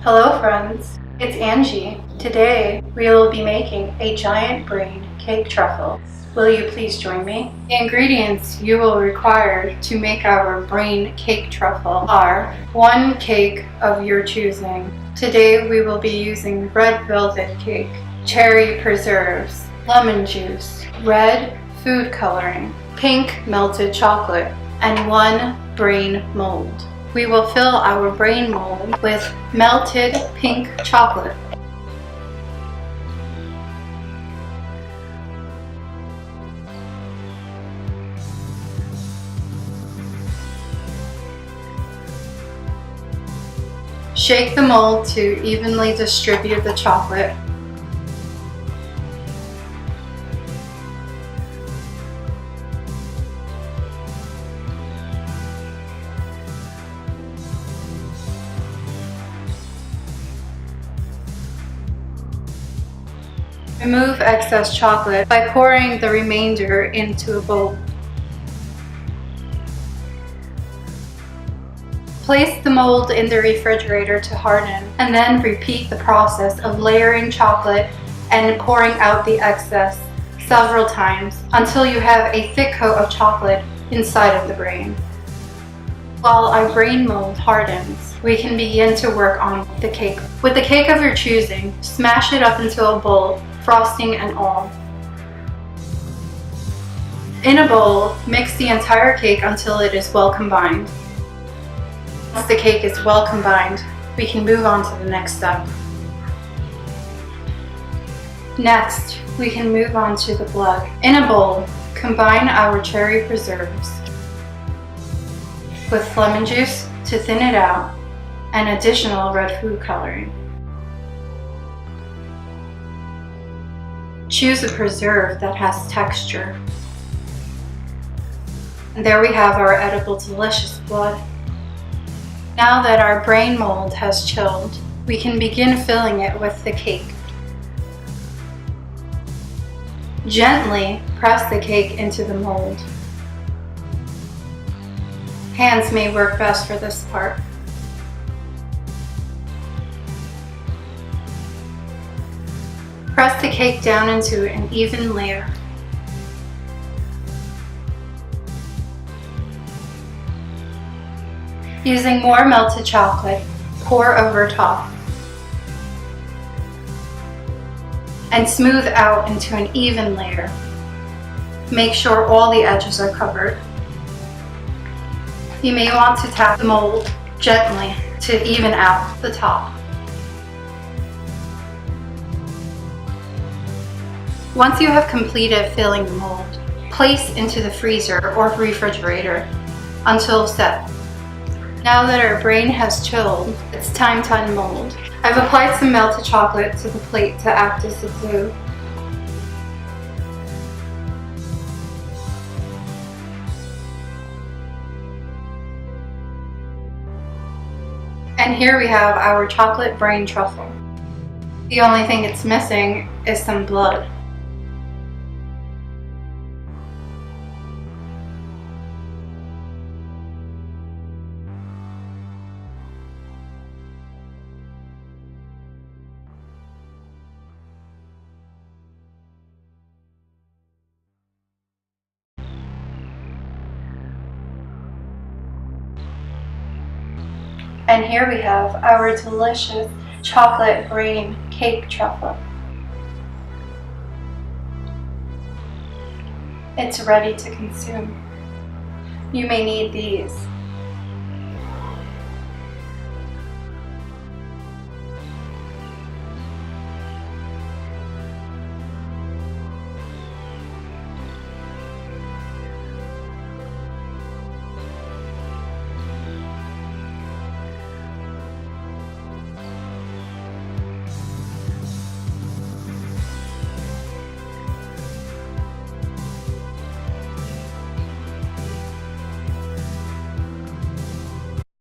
Hello friends, it's Angie. Today we will be making a giant brain cake truffle. Will you please join me? The ingredients you will require to make our brain cake truffle are 1 cake of your choosing. Today we will be using red velvet cake, cherry preserves, lemon juice, red food coloring, pink melted chocolate, and 1 brain mold. We will fill our brain mold with melted pink chocolate. Shake the mold to evenly distribute the chocolate. Remove excess chocolate by pouring the remainder into a bowl. Place the mold in the refrigerator to harden, and then repeat the process of layering chocolate and pouring out the excess several times until you have a thick coat of chocolate inside of the brain. While our brain mold hardens, we can begin to work on the cake. With the cake of your choosing, smash it up into a bowl, frosting and all. In a bowl, mix the entire cake until it is well combined. Once the cake is well combined, we can move on to the next step. Next, we can move on to the blood. In a bowl, combine our cherry preserves with lemon juice to thin it out and additional red food coloring. Choose a preserve that has texture. And there we have our edible delicious blood. Now that our brain mold has chilled, we can begin filling it with the cake. Gently press the cake into the mold. Hands may work best for this part. Press the cake down into an even layer. Using more melted chocolate, pour over top. And smooth out into an even layer. Make sure all the edges are covered. You may want to tap the mold gently to even out the top. Once you have completed filling the mold, place into the freezer or refrigerator until set. Now that our brain has chilled, it's time to unmold. I've applied some melted chocolate to the plate to act as the glue. And here we have our chocolate brain truffle. The only thing it's missing is some blood. And here we have our delicious chocolate brain cake truffle. It's ready to consume. You may need these